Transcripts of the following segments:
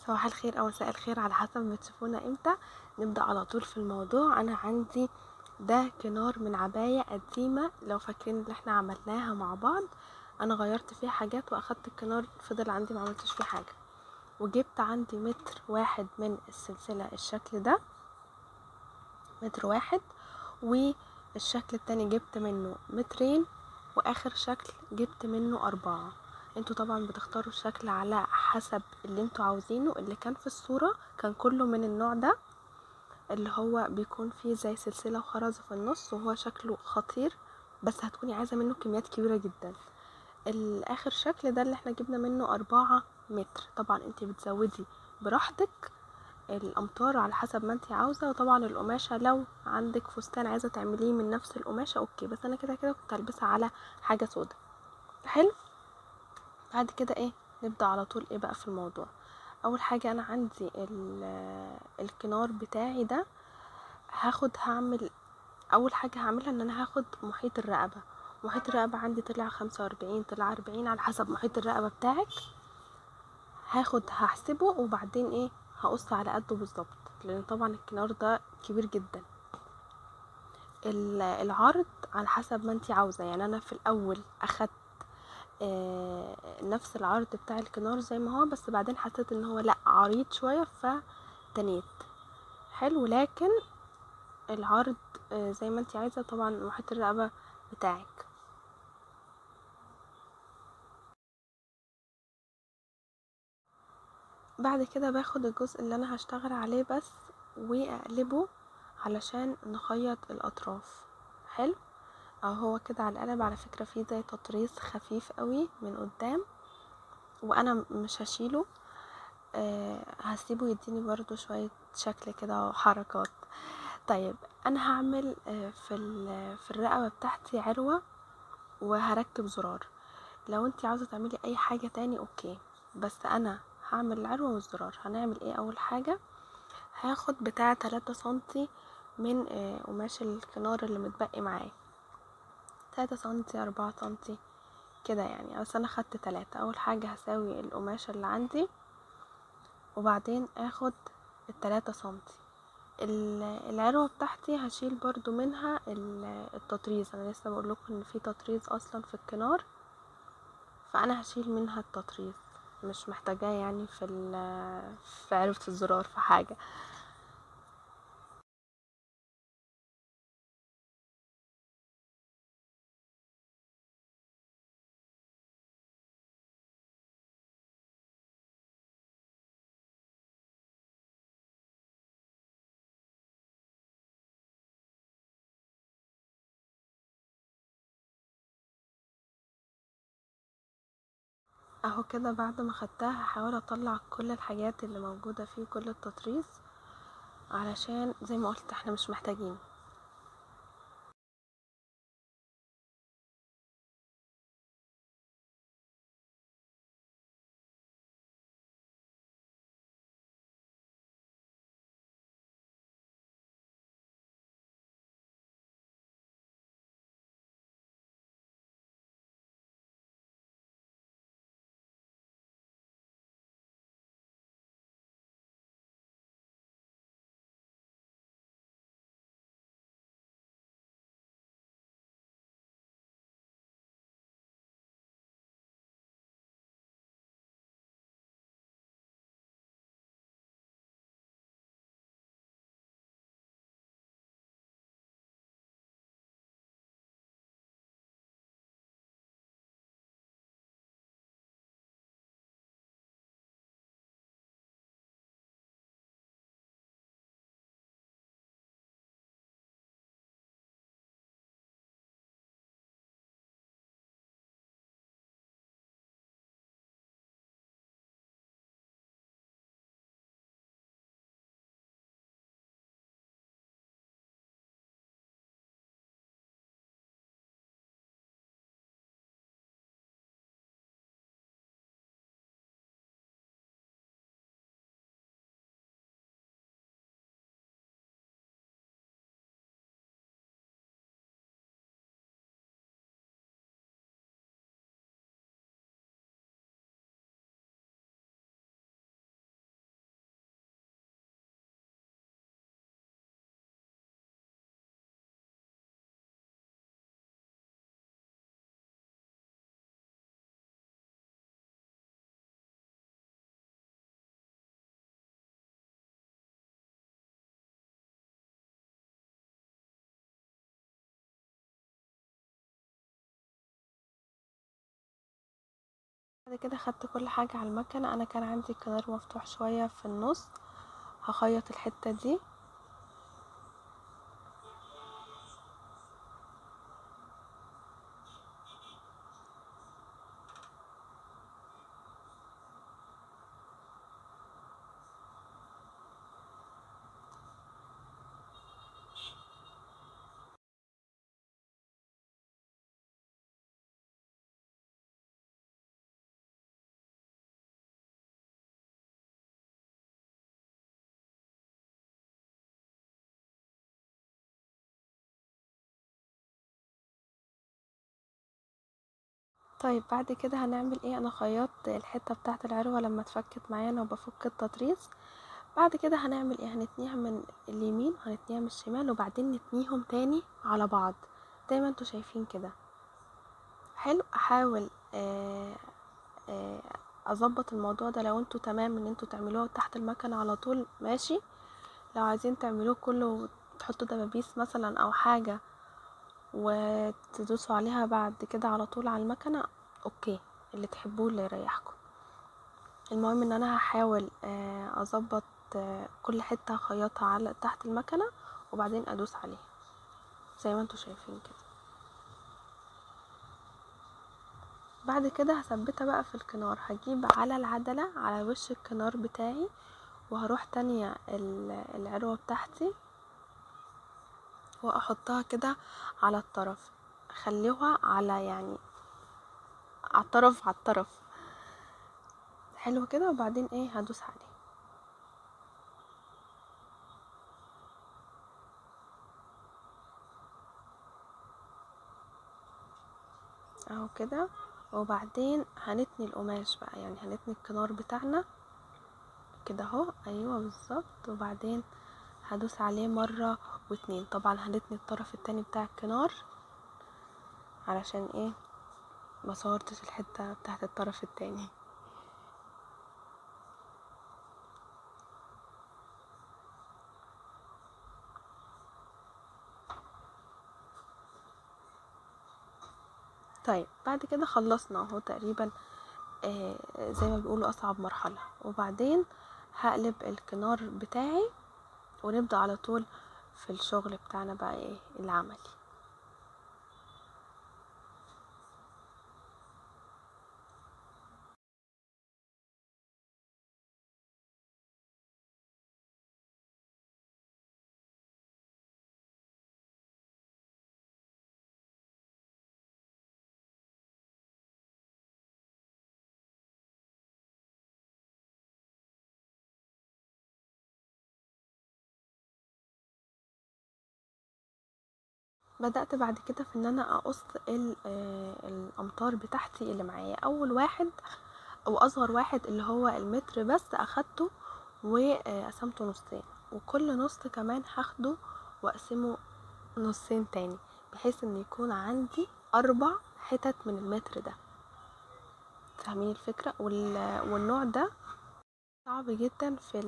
صباح الخير او مساء الخير على حسب ما تشوفونا امتى. نبدأ على طول في الموضوع. انا عندي ده كنار من عباية قديمة، لو فاكرين اللي احنا عملناها مع بعض. انا غيرت فيه حاجات واخدت الكنار فضل عندي ما عملتش فيه حاجة، وجبت عندي متر واحد من السلسلة الشكل ده، متر واحد. والشكل التاني جبت منه مترين، واخر شكل جبت منه 4. انتوا طبعا بتختاروا الشكل على حسب اللي انتوا عاوزينه. اللي كان في الصورة كان كله من النوع ده، اللي هو بيكون فيه زي سلسلة وخرزة في النص، وهو شكله خطير، بس هتكوني عايزة منه كميات كبيرة جدا. الاخر شكل ده اللي احنا جبنا منه 4 متر. طبعا انتي بتزودي براحتك الامتار على حسب ما انتي عاوزة، وطبعا القماشة لو عندك فستان عايزة تعمليه من نفس القماشة اوكي، بس انا كده كده كنت هلبسها على حاجة سودا. حلو. بعد كده ايه؟ نبدأ على طول ايه بقى في الموضوع. اول حاجة انا عندي الكنار بتاعي ده، هعمل اول حاجة هعملها ان انا هاخد محيط الرقبة. محيط الرقبة عندي طلع 45، طلع 40، على حسب محيط الرقبة بتاعك. هحسبه وبعدين ايه هقص على قده بالظبط، لان طبعا الكنار ده كبير جدا. العرض على حسب ما انتي عاوزة، يعني انا في الاول اخدت نفس العرض بتاع الكنار زي ما هو، بس بعدين حسيت ان هو لا عريض شوية فتنيت. حلو. لكن العرض زي ما انتي عايزة، طبعا محيط الرقبة بتاعك. بعد كده باخد الجزء اللي انا هشتغل عليه بس واقلبه علشان نخيط الاطراف. حلو. هو كده على القلب على فكرة فيه زي تطريز خفيف قوي من قدام، وانا مش هشيله. هسيبه يديني برضو شوية شكل كده وحركات. طيب انا هعمل في الرقبة بتاعتي عروة، وهركب زرار. لو انتي عاوزة تعملي اي حاجة تاني اوكي، بس انا هعمل العروة والزرار. هنعمل ايه؟ اول حاجة هاخد بتاع 3 سنتي من قماش الكنار اللي متبقي معايا، 3 سنتي 4 سنتي كده يعني، بس انا خدت 3. اول حاجة هساوي القماش اللي عندي، وبعدين اخد ال3 سنتي. العروة بتاعتي هشيل برضو منها التطريز. انا لسه بقول لكم ان في تطريز اصلا في الكنار، فانا هشيل منها التطريز، مش محتاجاه يعني في عروة الزرار في حاجة. اهو كده بعد ما خدتها هحاول اطلع كل الحاجات اللي موجودة فيه، كل التطريز، علشان زي ما قلت احنا مش محتاجين. بعد كده خدت كل حاجة على المكنة. انا كان عندي الكنار مفتوح شوية في النص، هخيط الحتة دي. طيب بعد كده هنعمل ايه؟ انا خيطت الحتة بتاعة العروة لما اتفكت معايا انا وبفك التطريز. بعد كده هنعمل ايه؟ هنتنيها من اليمين وهنتنيها من الشمال، وبعدين نتنيهم تاني على بعض زي ما انتوا شايفين كده. حلو. احاول آه، اظبط الموضوع ده. لو انتوا تمام ان انتوا تعملوه تحت المكنة على طول ماشي، لو عايزين تعملوه كله تحطوا دبابيس مثلا او حاجة وتدوسوا عليها بعد كده على طول على المكنة، اوكي، اللي تحبوه اللي يريحكم. المهم ان انا هحاول اظبط كل حتة هخيطها على تحت المكنة وبعدين ادوس عليها زي ما انتوا شايفين كده. بعد كده هثبتها بقى في الكنار. هجيب على العدلة على وش الكنار بتاعي وهروح تانية العروة بتاعتي واحطها كده على الطرف، اخليها على يعني على الطرف على الطرف. حلو كده. وبعدين ايه؟ هدوس عليه اهو كده. وبعدين هنتني القماش بقى، يعني هنتني الكنار بتاعنا كده اهو. ايوه بالظبط. وبعدين هدوس عليه مرة واتنين. طبعا هنتني الطرف التاني بتاع الكنار علشان ايه ما صورتش الحتة بتاعت الطرف التاني. طيب بعد كده خلصنا اهو تقريبا زي ما بيقولوا اصعب مرحلة. وبعدين هقلب الكنار بتاعي ونبدأ على طول في الشغل بتاعنا بقى ايه العملي. بدأت بعد كده في ان انا اقص الامتار بتاعتي اللي معايا. اول واحد او اصغر واحد اللي هو المتر بس اخدته وقسمته نصين، وكل نص كمان هاخده واقسمه نصين تاني بحيث ان يكون عندي 4 حتت من المتر ده. فاهمين الفكرة؟ والنوع ده صعب جدا في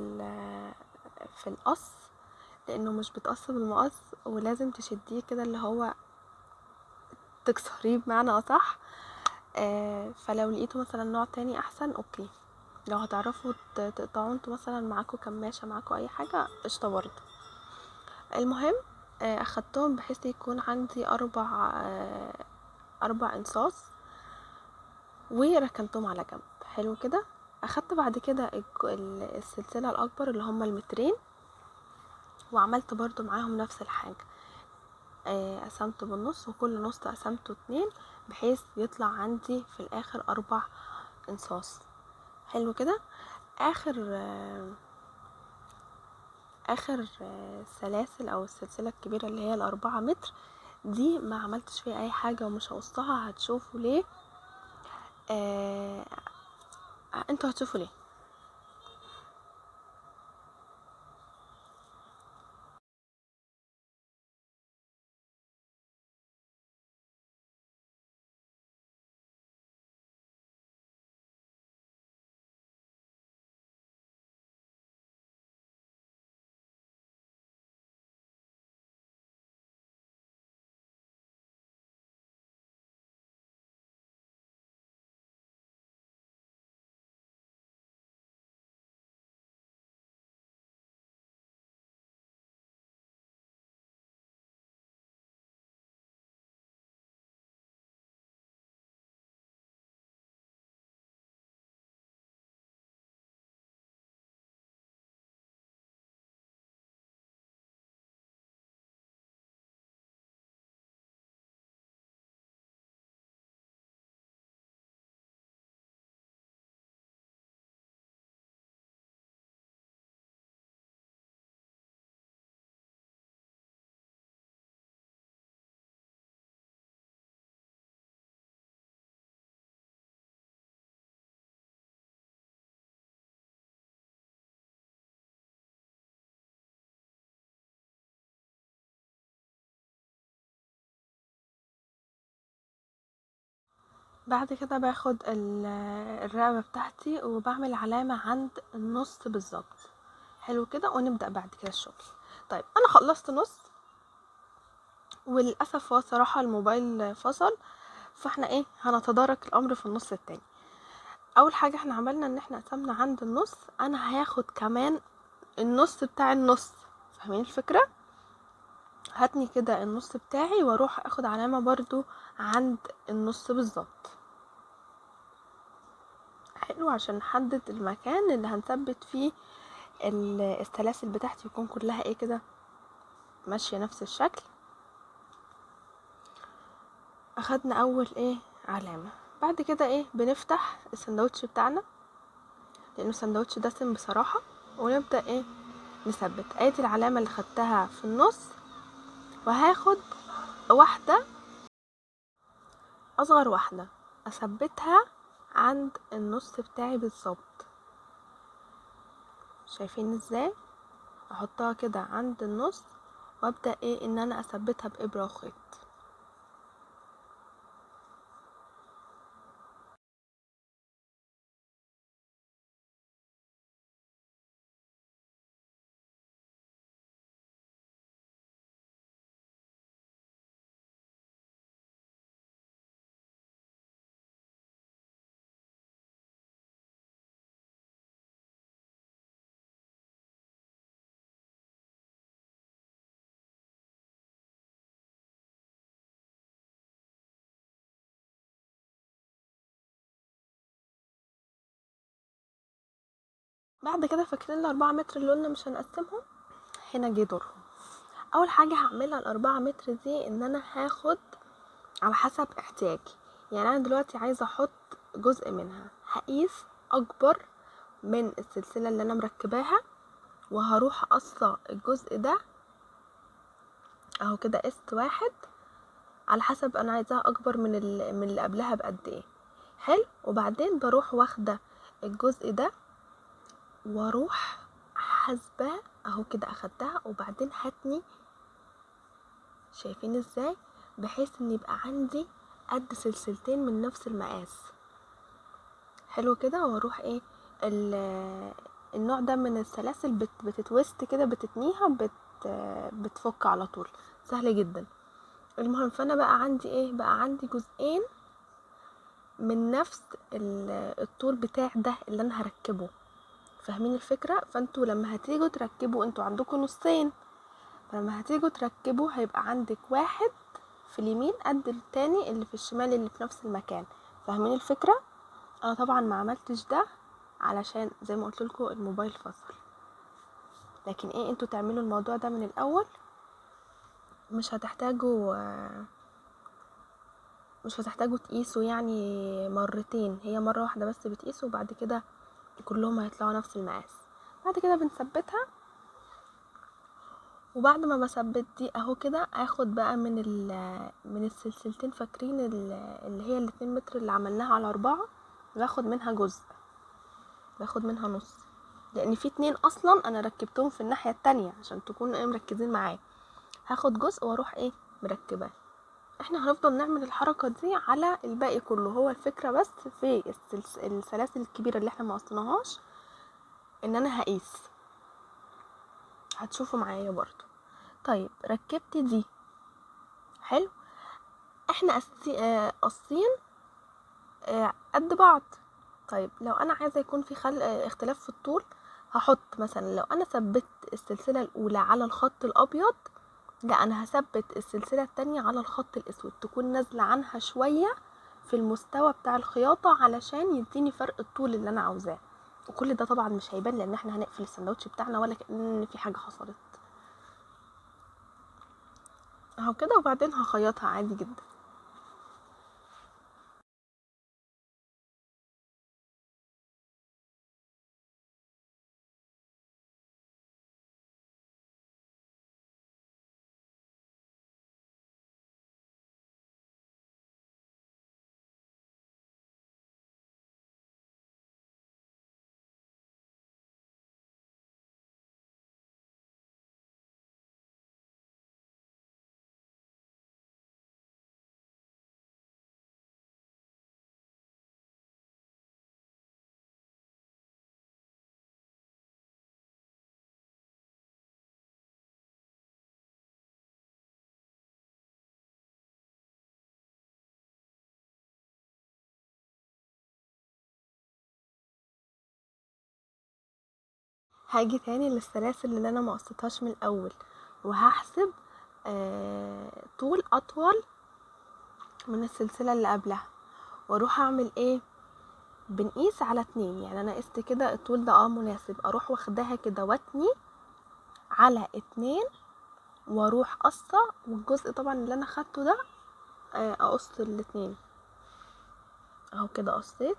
القص لانه مش بتقص بالمقص، ولازم تشديه كده اللي هو تكسريه بمعنى اصح. فلو لقيتوا مثلا نوع تاني احسن اوكي. لو هتعرفوا تقطعوا انتوا مثلا معاكوا كماشة معاكوا اي حاجة قشطة برضه. المهم اخدتهم بحيث يكون عندي 4 انصاص وركنتهم على جنب. حلو كده. اخدت بعد كده السلسلة الاكبر اللي هما المترين وعملت برضو معاهم نفس الحاجة. قسمت بالنص وكل نص قسمته 2 بحيث يطلع عندي في الاخر 4 انصاص. حلو كده. اخر سلاسل او السلسلة الكبيرة اللي هي ال4 متر دي ما عملتش فيها اي حاجة ومش هقصها. هتشوفوا ليه. انتوا هتشوفوا ليه. بعد كده باخد الرقبة بتاعتي وبعمل علامة عند النص بالظبط. حلو كده، ونبدأ بعد كده الشغل. طيب انا خلصت نص، وللأسف هو صراحة الموبايل فصل، فاحنا ايه هنتدارك الامر في النص التاني. اول حاجة احنا عملنا ان احنا قسمنا عند النص، انا هاخد كمان النص بتاع النص. فاهمين الفكرة؟ هاتني كده النص بتاعي واروح اخد علامة برضو عند النص بالظبط. حلو، عشان نحدد المكان اللي هنثبت فيه السلاسل بتاعتي يكون كلها ايه كده ماشية نفس الشكل. اخدنا اول ايه علامة. بعد كده ايه بنفتح السندوتش بتاعنا، لانه السندوتش دسم بصراحة، ونبدأ ايه نثبت. ادي العلامة اللي خدتها في النص، وهاخد واحدة اصغر واحدة اثبتها عند النص بتاعي بالظبط. شايفين ازاي؟ احطها كده عند النص، وابدأ ايه ان انا اثبتها بابرة وخيط. بعد كده فاكرين الاربعة متر اللي قلنا مش هنقسمهم؟ هنا جه دورهم. اول حاجة هعملها الاربعة متر دي ان انا هاخد على حسب احتياجي. يعني انا دلوقتي عايزة احط جزء منها، هقيس اكبر من السلسلة اللي انا مركباها، وهروح اقصى الجزء ده اهو كده. قست واحد على حسب انا عايزاها اكبر من اللي قبلها بقد ايه. حلو، وبعدين بروح واخده الجزء ده واروح حاسباه اهو كده اخدتها، وبعدين هتني. شايفين ازاي؟ بحيث ان يبقى عندي قد سلسلتين من نفس المقاس. حلو كده، واروح ايه النوع ده من السلاسل بتتوست كده، بتتنيها بتفك على طول، سهل جدا. المهم، فانا بقى عندي ايه، بقى عندي جزئين من نفس الطول بتاع ده اللي انا هركبه. فاهمين الفكرة؟ فانتوا لما هتيجوا تركبوا، انتوا عندكم نصين، فلما هتيجوا تركبوا هيبقى عندك واحد في اليمين قد التاني اللي في الشمال اللي في نفس المكان. فاهمين الفكرة؟ انا طبعا ما عملتش ده علشان زي ما قلت لكم الموبايل فصل، لكن ايه انتوا تعملوا الموضوع ده من الاول. مش هتحتاجوا مش هتحتاجوا تقيسوا يعني مرتين، هي مرة واحدة بس بتقيسوا، وبعد كده كلهم هيطلعوا نفس المقاس. بعد كده بنثبتها، وبعد ما بثبت دي اهو كده اخد بقى من السلسلتين. فاكرين اللي هي الاتنين متر اللي عملناها على 4، باخد منها جزء، باخد منها نص، لان في 2 اصلا انا ركبتهم في الناحية التانية عشان تكونوا ايه مركزين معايا. هاخد جزء واروح ايه مركباه. احنا هنفضل نعمل الحركة دي على الباقي كله. هو الفكرة بس في السلاسل الكبيرة اللي احنا ما قصناهاش ان انا هقيس، هتشوفوا معايا برضو. طيب ركبت دي. حلو، احنا قاصين قد بعض. طيب لو انا عايزه يكون في اختلاف في الطول، هحط مثلا لو انا ثبت السلسله الاولى على الخط الابيض، لا انا هثبت السلسله التانية على الخط الاسود، تكون نازله عنها شويه في المستوى بتاع الخياطه علشان يديني فرق الطول اللي انا عاوزاه. وكل ده طبعا مش هيبان لان احنا هنقفل السندوتش بتاعنا ولا كأن في حاجه حصلت اهو كده. وبعدين هخيطها عادي جدا. هاجي تاني للسلاسل اللي انا ما قصيتهاش من الاول، وهحسب طول اطول من السلسلة اللي قبلها، واروح اعمل ايه؟ بنقيس على 2. يعني انا قست كده الطول ده مناسب، اروح واخداها كده واتني على 2، واروح قصة، والجزء طبعا اللي انا خدته ده اقص الاتنين اهو كده. قصيت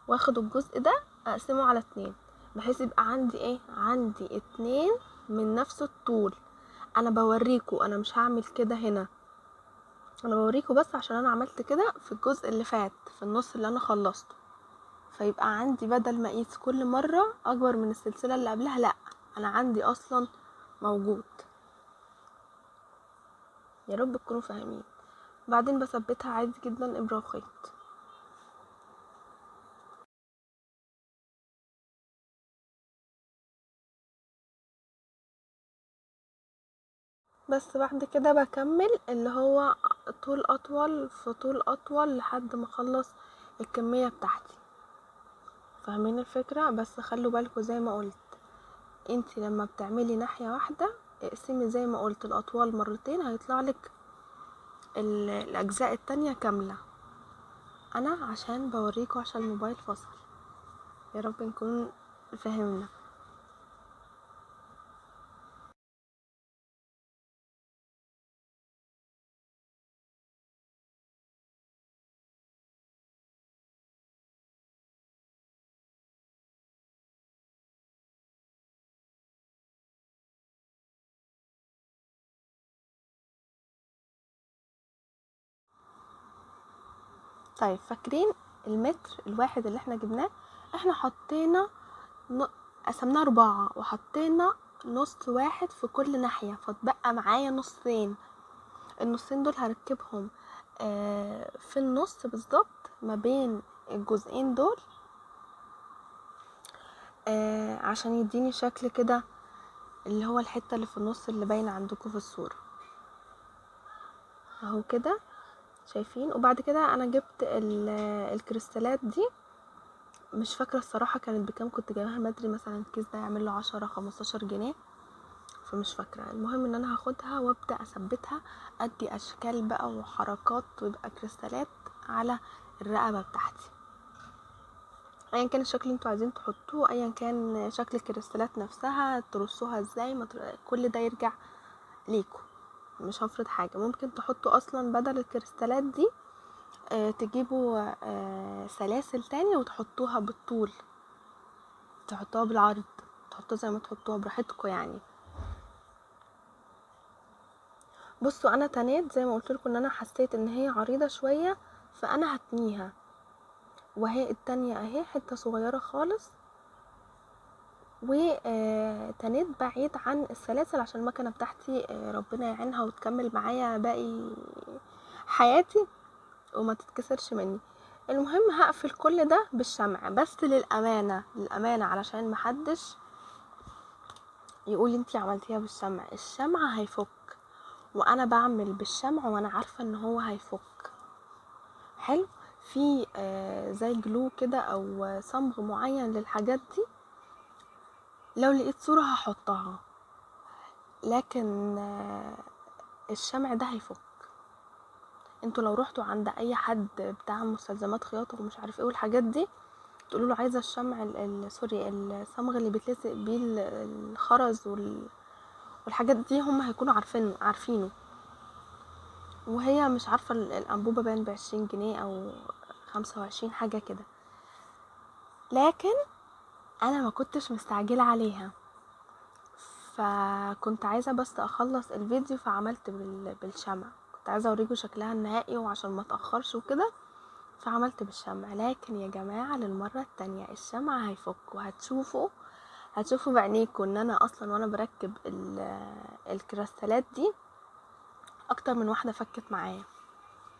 واخد الجزء ده اقسمه على 2، بحيث يبقى عندي ايه؟ عندي 2 من نفس الطول. انا بوريكم، انا مش هعمل كده هنا، انا بوريكم بس عشان انا عملت كده في الجزء اللي فات في النص اللي انا خلصته، فيبقى عندي بدل ما اقيس كل مرة اكبر من السلسلة اللي قبلها، لا، انا عندي اصلا موجود. يا رب تكونوا فاهمين. بعدين بثبتها عادي جدا ابرة وخيط. بس بعد كده بكمل اللي هو طول اطول في طول اطول لحد ما اخلص الكمية بتاعتي. فاهمين الفكرة؟ بس خلوا بالكوا زي ما قلت، انتي لما بتعملي ناحية واحدة اقسمي زي ما قلت الاطوال مرتين، هيطلع لك الاجزاء التانية كاملة. انا عشان بوريكوا عشان الموبايل فصل. يا رب نكون فهمنا. طيب فاكرين المتر الواحد اللي احنا جبناه؟ احنا حطينا قسمناه 4 وحطينا نص واحد في كل ناحية، فاتبقى معايا نصين. النصين دول هركبهم في النص بالظبط ما بين الجزئين دول، عشان يديني شكل كده اللي هو الحتة اللي في النص اللي باينة عندكم في الصورة اهو كده، شايفين؟ وبعد كده انا جبت الكريستالات دي، مش فاكرة الصراحة كانت بكام، كنت جايبها مدري مثلا الكيس ده يعمل له 10-15 جنيه، فمش فاكرة. المهم ان انا هاخدها وابدأ اثبتها، ادي اشكال بقى وحركات، ويبقى كريستالات على الرقبة بتاعتي، ايا كان الشكل اللي انتوا عايزين تحطوه، ايا كان شكل الكريستالات نفسها ترصوها ازاي، كل ده يرجع ليكوا، مش هفرض حاجة. ممكن تحطوا اصلا بدل الكريستالات دي تجيبوا سلاسل تاني وتحطوها بالطول، تحطوها بالعرض، تحطوها زي ما تحطوها براحتكم يعني. بصوا انا تنيت زي ما قلت لكم ان انا حسيت ان هي عريضة شوية، فانا هتنيها، وهي التانية اهي حتة صغيرة خالص، وتنيت بعيد عن السلاسل عشان المكنة بتاعتي ربنا يعينها وتكمل معايا باقي حياتي وما تتكسرش مني. المهم هقفل كل ده بالشمع، بس للأمانة علشان محدش يقول انتي عملتيها بالشمع، الشمع هيفك، وانا بعمل بالشمع وانا عارفة ان هو هيفك. حلو. في زي جلو كده او صمغ معين للحاجات دي، لو لقيت صورة هحطها، لكن الشمع ده هيفك. انتوا لو رحتوا عند اي حد بتاع مستلزمات خياطة ومش عارف ايه والحاجات دي، تقولوا له عايزة الشمع سوري الصمغ اللي بيتلصق بيه الخرز والحاجات دي، هم هيكونوا عارفينه. وهي مش عارفة الأنبوبة باين ب20 جنيه أو 25 حاجة كده، لكن أنا ما كنتش مستعجلة عليها، فكنت عايزة بس أخلص الفيديو، فعملت بالشمع، كنت عايزة أوريكم شكلها النهائي وعشان ما تأخرش وكده، فعملت بالشمع. لكن يا جماعة للمرة التانية الشمع هيفك، هتشوفوا بعينيكم ان انا اصلا وانا بركب الكريستالات دي اكتر من واحدة فكت معايا.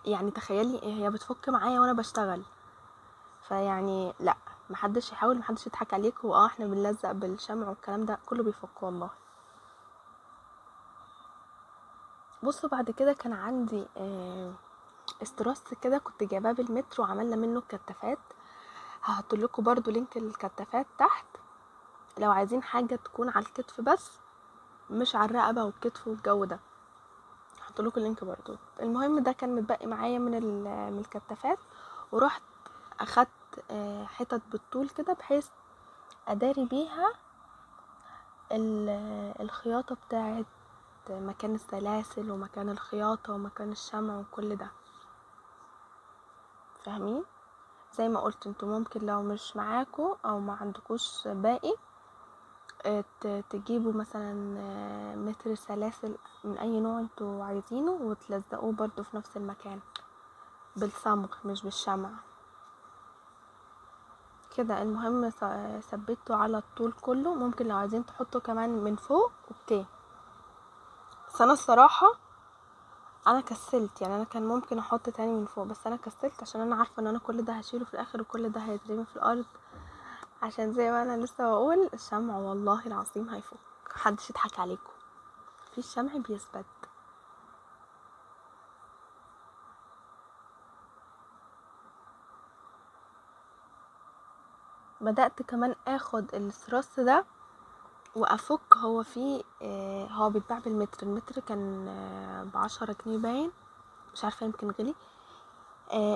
يعني تخيلي هي بتفك معايا وانا بشتغل، فيعني لا، محدش يحاول، محدش يضحك عليكم، احنا بنلزق بالشمع والكلام ده كله بيفك والله. بصوا بعد كده كان عندي استراس كده كنت جايباه بالمتر وعملنا منه كتافات، هحط لكم برضو لينك الكتافات تحت لو عايزين حاجه تكون على الكتف بس، مش على الرقبه والكتف والجو ده، هحط لكم اللينك برضو. المهم ده كان متبقي معايا من الكتافات، ورحت اخدت حتت بالطول كده بحيث اداري بيها الخياطه بتاعت مكان السلاسل ومكان الخياطه ومكان الشمع وكل ده، فاهمين؟ زي ما قلت انتوا ممكن لو مش معاكوا او ما عندكوش باقي تجيبوا مثلا متر سلاسل من اي نوع انتوا عايزينه وتلزقوه برضو في نفس المكان بالصمغ مش بالشمع كده. المهم ثبته على الطول كله، ممكن لو عايزين تحطوا كمان من فوق اوكي، بس انا الصراحه انا كسلت، يعني انا كان ممكن احط تاني من فوق بس انا كسلت عشان انا عارفه ان انا كل ده هشيله في الاخر وكل ده هيترمي في الارض، عشان زي ما انا لسه بقول الشمع والله العظيم هيفك، محدش يضحك عليكم، في الشمع بيثبت. بدأت كمان اخد الثراس ده وافك، هو فيه هو بيتباع بالمتر، المتر كان ب10 جنيه باين، مش عارفه يمكن غلي.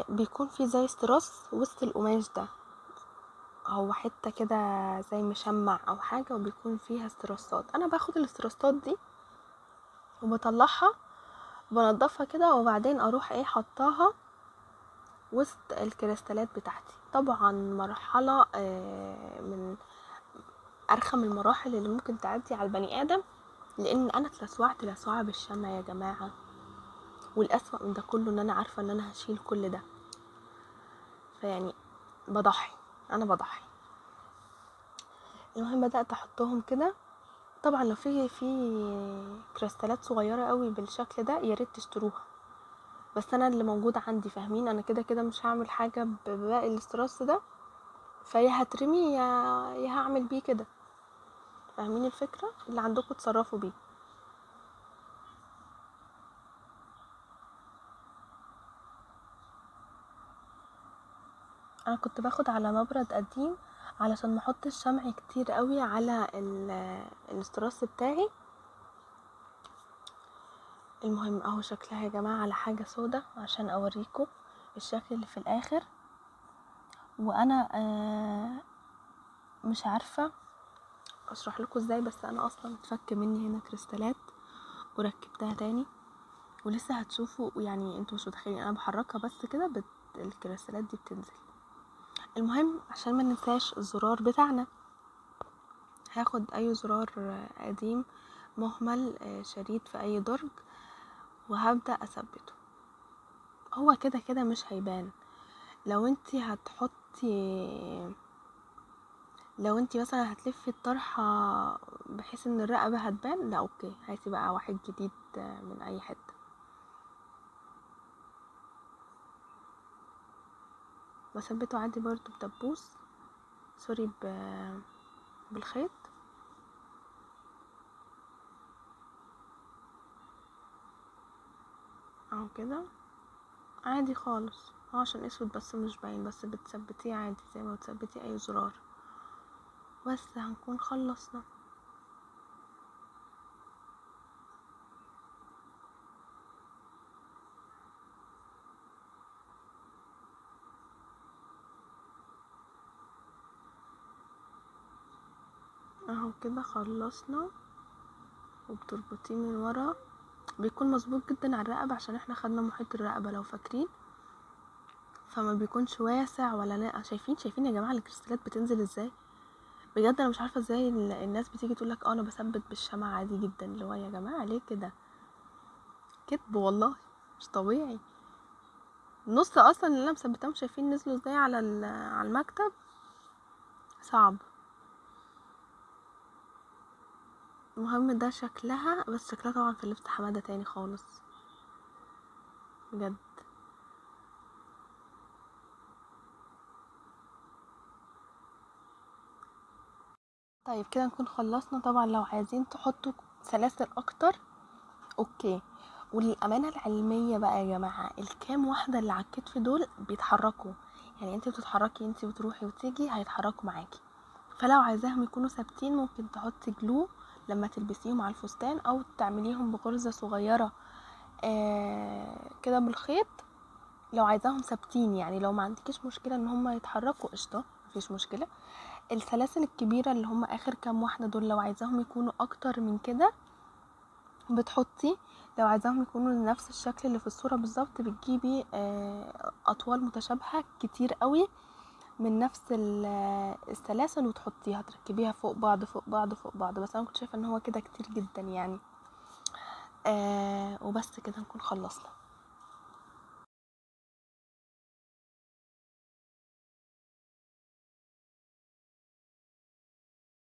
بيكون فيه زي استراس وسط القماش ده، هو حته كده زي مشمع او حاجه وبيكون فيها استراسات، انا باخد الاستراسات دي وبطلعها بنضفها كده وبعدين اروح حطاها وسط الكريستالات بتاعتي. طبعا مرحله من ارخم المراحل اللي ممكن تعدي على البني ادم، لان انا اتلسوعت لسوعه بالشمع يا جماعه، والاسوأ من ده كله ان انا عارفه ان انا هشيل كل ده، فيعني بضحي، انا بضحي. المهم بدات احطهم كده، طبعا لو في كريستالات صغيره قوي بالشكل ده يا ريت تشتروها، بس انا اللي موجود عندي فاهمين، انا كده كده مش هعمل حاجه بباقي الاستراس ده، فيا هترمي يا هعمل بيه كده، فاهمين الفكره؟ اللي عندكم تصرفوا بيه. انا كنت باخد على مبرد قديم علشان ما احطش شمع كتير قوي على الاستراس بتاعي. المهم اهو شكلها يا جماعه على حاجه سودا عشان اوريكم الشكل اللي في الاخر، وانا مش عارفه اشرح لكم ازاي، بس انا اصلا اتفك مني هنا كريستالات وركبتها تاني ولسه هتشوفوا، يعني انتوا مش متخيلين انا بحركها بس كده الكريستالات دي بتنزل. المهم عشان ما ننساش الزرار بتاعنا، هاخد اي زرار قديم مهمل شريط في اي درج وهبدأ اثبته، هو كده كده مش هيبان. لو انتي هتحطي، لو انتي مثلا هتلفي الطرحة بحيث ان الرقبة هتبان، لا اوكي هاتي بقى واحد جديد من اي حتة. بثبته عادي برضو بدبوس، سوري بالخيط اهو كده عادي خالص، عشان اسود بس مش باين، بس بتثبتيه عادي زي ما بتثبتي اي زرار. بس هنكون خلصنا اهو كده، خلصنا. وبتربطيه من ورا، بيكون مظبوط جدا على الرقبة عشان احنا خدنا محيط الرقبة لو فاكرين، فما بيكونش واسع ولا لا. شايفين يا جماعة الكريستالات بتنزل ازاي؟ بجد انا مش عارفة ازاي الناس بتيجي تقولك انا بثبت بالشمع عادي جدا، اللي هو يا جماعة ليه كده؟ كدب والله، مش طبيعي. النص اصلا اللي انا مثبتهم شايفين نزلوا ازاي على المكتب، صعب. المهم ده شكلها، بس شكلها طبعا في اللبس حمادة تاني خالص بجد. طيب كده نكون خلصنا. طبعا لو عايزين تحطوا سلاسل اكتر اوكي، وللامانه العلميه بقى يا جماعه الكام واحده اللي على الكتف دول بيتحركوا، يعني انت بتتحركي، انت بتروحي وتيجي هيتحركوا معاكي. فلو عايزاهم يكونوا ثابتين ممكن تحطي جلو لما تلبسيهم على الفستان، او تعمليهم بغرزة صغيرة كده بالخيط. لو عايزاهم ثابتين، يعني لو ما عندكيش مشكلة ان هم يتحركوا قشطة، مفيش مشكلة. السلاسل الكبيرة اللي هم اخر كام واحدة دول، لو عايزاهم يكونوا اكتر من كده بتحطي، لو عايزاهم يكونوا نفس الشكل اللي في الصورة بالظبط بتجيبي اطوال متشابهة كتير قوي من نفس السلاسل وتحطيها تركبيها فوق بعض فوق بعض فوق بعض. بس انا كنت شايفة ان هو كده كتير جدا يعني. وبس كده نكون خلصنا.